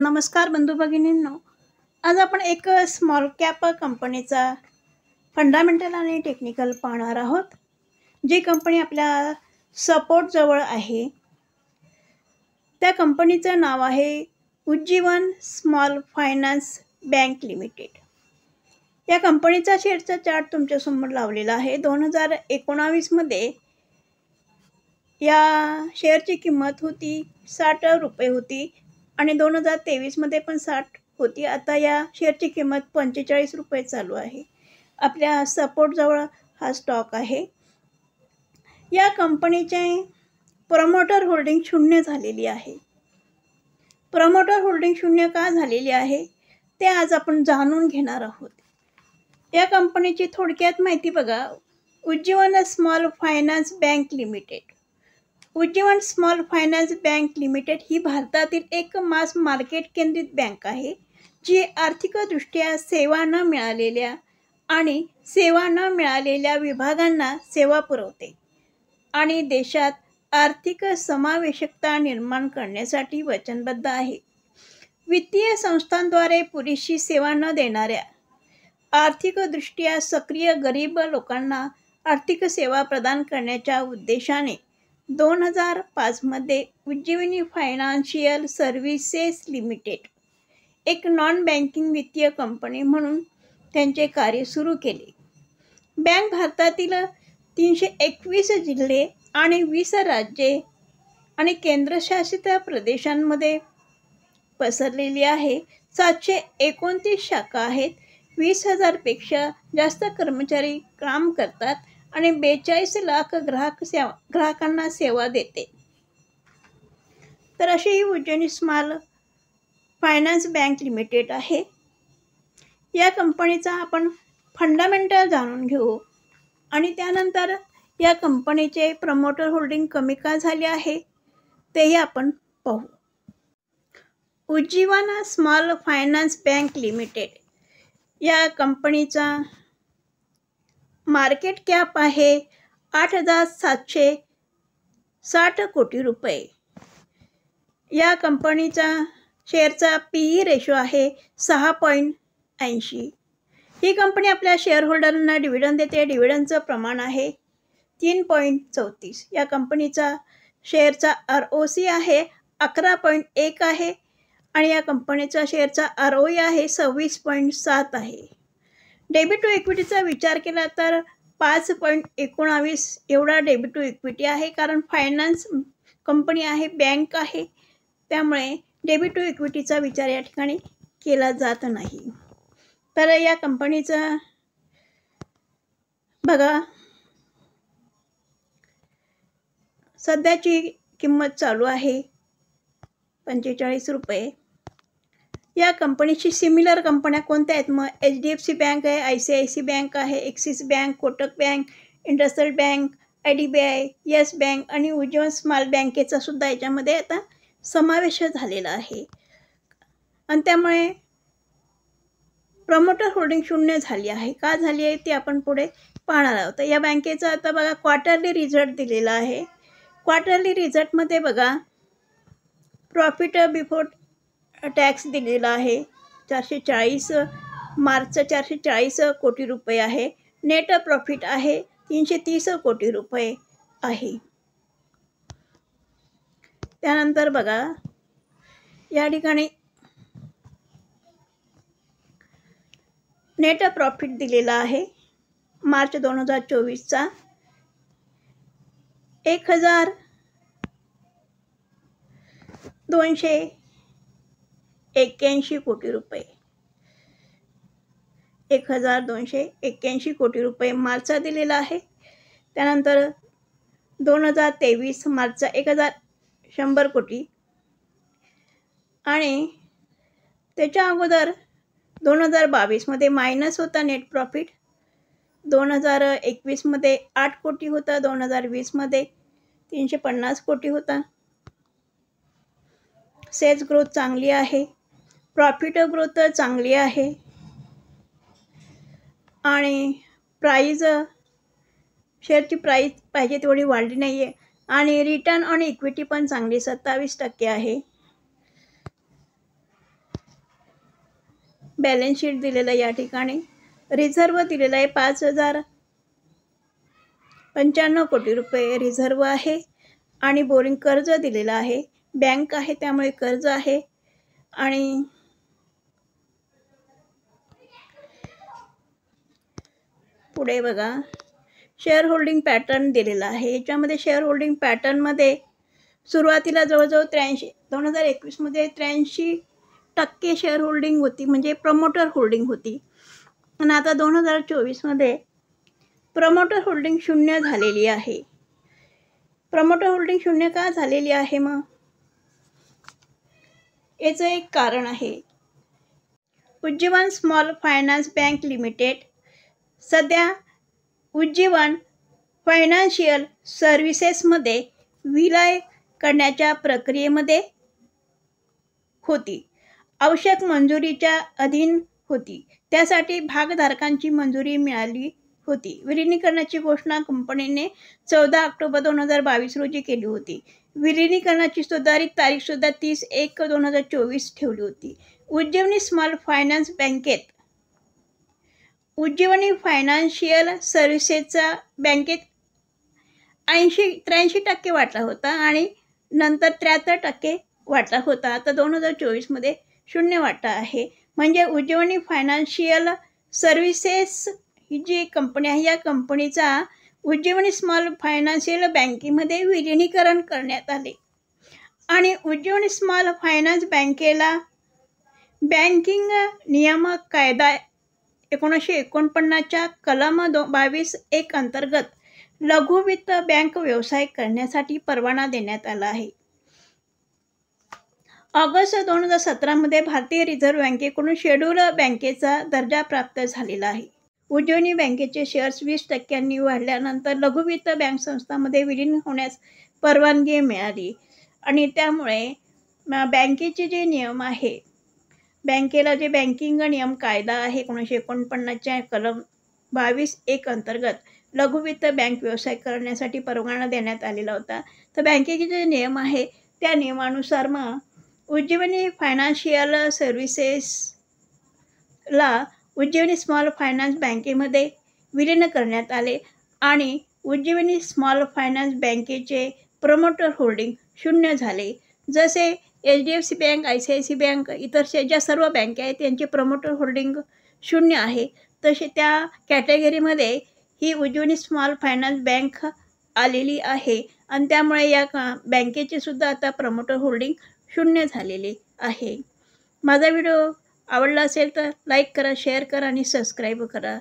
नमस्कार बंधू भगिनींनो, आज आपण एक स्मॉल कॅप कंपनीचा फंडामेंटल आणि टेक्निकल पाहणार आहोत. जी कंपनी आपल्या सपोर्टजवळ आहे त्या कंपनीचं नाव आहे Ujjivan small finance bank limited. या कंपनीचा शेअरचा चार्ट तुमच्यासमोर लावलेला आहे. 2019मध्ये या शेअरची किंमत होती 60 रुपये होती आणि 2023मध्ये पण 60 होती. आता या शेअरची किंमत 45 रुपये चालू आहे. आपल्या सपोर्टजवळ हा स्टॉक आहे. या कंपनीचे प्रमोटर होल्डिंग शून्य झालेली आहे. प्रमोटर होल्डिंग शून्य का झालेली आहे ते आज आपण जाणून घेणार आहोत. या कंपनीची थोडक्यात माहिती बघा. Ujjivan small finance bank limited. Ujjivan small finance bank limited ही भारतातील एक मास मार्केट केंद्रित बँक आहे, जी आर्थिकदृष्ट्या सेवा न मिळालेल्या विभागांना सेवा पुरवते आणि देशात आर्थिक समावेशकता निर्माण करण्यासाठी वचनबद्ध आहे. वित्तीय संस्थांद्वारे पुरेशी सेवा न देणाऱ्या, आर्थिकदृष्ट्या सक्रिय गरीब लोकांना आर्थिक सेवा प्रदान करण्याच्या उद्देशाने 2005मध्ये उज्जीवनी फायनान्शियल सर्व्हिसेस लिमिटेड एक नॉन बँकिंग वित्तीय कंपनी म्हणून त्यांचे कार्य सुरू केले. बँक भारतातील 321 जिल्हे आणि 20 राज्ये आणि केंद्रशासित प्रदेशांमध्ये पसरलेली आहे. 729 शाखा आहेत. 20,000पेक्षा जास्त कर्मचारी काम करतात आणि 42 लाख ग्राहकांना सेवा देते. तर अशी ही Ujjivan small finance bank limited आहे. या कंपनीचा आपण फंडामेंटल जाणून घेऊ आणि त्यानंतर या कंपनीचे प्रमोटर होल्डिंग कमी का झाले आहे तेही आपण पाहू. Ujjivan small finance bank limited या कंपनीचा मार्केट कॅप आहे 8,760 कोटी रुपये. या कंपनीचा शेअरचा PE रेशो आहे 6.80. ही कंपनी आपल्या शेअरहोल्डरांना डिव्हिडंड देते. डिव्हिडंडचं प्रमाण आहे 3.34. या कंपनीचा शेअरचा ROC आहे 11.1 आहे आणि या कंपनीचा शेअरचा ROE आहे 26.7 आहे. डेबिट टू इक्विटीचा विचार केला तर 5.19 एवढा डेबिट टू इक्विटी आहे. कारण फायनान्स कंपनी आहे, बँक आहे, त्यामुळे डेबिट टू इक्विटीचा विचार या ठिकाणी केला जात नाही. तर या कंपनीचा बघा, सध्याची किंमत चालू आहे 45 रुपये. या कंपनीची सिमिलर कंपन्या कोणत्या आहेत मग? HDFC बँक आहे, ICICI बँक आहे, axis bank, Kotak bank, IndusInd bank, IDBI, yes bank आणि उज्जीवन स्मॉल बँकेचा सुद्धा याच्यामध्ये आता समावेश झालेला आहे. आणि त्यामुळे प्रमोटर होल्डिंग शून्य झाली आहे. का झाली आहे ते आपण पुढे पाहणार आहोत. या बँकेचा आता बघा क्वार्टरली रिझल्ट दिलेला आहे. क्वार्टरली रिझल्टमध्ये बघा प्रॉफिट बिफोर टॅक्स दिलेला आहे 440 मार्चचा 440 कोटी रुपये आहे. नेट प्रॉफिट आहे 330 कोटी रुपये आहे. त्यानंतर बघा या ठिकाणी नेट प्रॉफिट दिलेला आहे मार्च 2024चा 1,281 कोटी रुपये. 1,281 कोटी रुपये मार्चचा दिलेला आहे. त्यानंतर 2023 मार्चचा 1,100 कोटी आणि त्याच्या अगोदर 2022मध्ये मायनस होता नेट प्रॉफिट. 2021मध्ये 8 कोटी होता. 2020मध्ये 350 कोटी होता. सेल्स ग्रोथ चांगली आहे, प्रॉफिट ग्रोथ चांगली आहे आणि शेअरची प्राईस पाहिजे तेवढी वाढली नाही आहे आणि रिटर्न ऑन इक्विटी पण चांगली 27% आहे. बॅलन्स शीट दिलेलं आहे या ठिकाणी. रिझर्व दिलेला आहे 5,095 कोटी रुपये रिझर्व आहे. आणि बोरिंग कर्ज दिलेलं आहे. बँक आहे त्यामुळे कर्ज आहे. आणि पुढे बघा, शेअर होल्डिंग पॅटर्न दिलेला आहे. याच्यामध्ये शेअर होल्डिंग पॅटर्नमध्ये सुरुवातीला जवळजवळ 2021मध्ये 83% शेअर होल्डिंग होती, म्हणजे प्रमोटर होल्डिंग होती. आणि आता 2024मध्ये प्रमोटर होल्डिंग 0 झालेली आहे. प्रमोटर होल्डिंग 0 का झालेली आहे? मग याचं एक कारण आहे. Ujjivan small finance bank limited सध्या उज्जीवन फायनान्शियल सर्व्हिसेसमध्ये विलय करण्याच्या प्रक्रियेमध्ये होती. आवश्यक मंजुरीच्या अधीन होती. त्यासाठी भागधारकांची मंजुरी मिळाली होती. विलिनीकरणाची घोषणा कंपनीने 14 ऑक्टोबर 2022 रोजी केली होती. विलिनीकरणाची सुधारित तारीखसुद्धा 30/1/2024 ठेवली होती. उज्जीवनी स्मॉल फायनान्स बँकेत उज्जीवनी फायनान्शियल सर्व्हिसेसचा बँकेत 83% वाटा होता आणि नंतर 73% वाटा होता. आता 2024मध्ये 0 वाटा आहे. म्हणजे उज्जीवनी फायनान्शियल सर्व्हिसेस ही जी कंपनी आहे, या कंपनीचा उज्जीवनी स्मॉल फायनान्शियल बँकेमध्ये विलिनीकरण करण्यात आले. आणि उज्जीवनी स्मॉल फायनान्स बँकेला बँकिंग नियामक कायदा 1949च्या कलम 22(1) अंतर्गत लघु वित्त बँक व्यवसाय करण्यासाठी परवाना देण्यात आला आहे. ऑगस्ट 2017मध्ये भारतीय रिझर्व्ह बँकेकडून शेड्यूल बँकेचा दर्जा प्राप्त झालेला आहे. उज्जीवनी बँकेचे शेअर्स 20% वाढल्यानंतर लघु वित्त बँक संस्थांमध्ये विलीन होण्यास परवानगी मिळाली. आणि त्यामुळे बँकेचे जे नियम आहे, बँकेला जे बँकिंग नियम कायदा आहे 1949च्या कलम 22(1) अंतर्गत लघु वित्त बँक व्यवसाय करण्यासाठी परवाना देण्यात आलेला होता. तर बँकेचे जे नियम आहे त्या नियमानुसार मग उज्जीवनी फायनान्शियल सर्व्हिसेसला उज्जीवनी स्मॉल फायनान्स बँकेमध्ये विलीन करण्यात आले. आणि उज्जीवनी स्मॉल फायनान्स बँकेचे प्रमोटर होल्डिंग 0 झाले. जसे HDFC बँक, ICICI बँक, इतर ज्या सर्व बँका आहेत त्यांचे प्रमोटर होल्डिंग 0 आहे, तसे त्या कॅटेगरीमध्ये ही उज्जीवनी स्मॉल फायनान्स बँक आलेली आहे. आणि त्यामुळे या बँकेचे सुद्धा आता प्रमोटर होल्डिंग 0 झालेले आहे. माझा व्हिडिओ आवडला असेल तर लाईक करा, शेअर करा आणि सबस्क्राईब करा.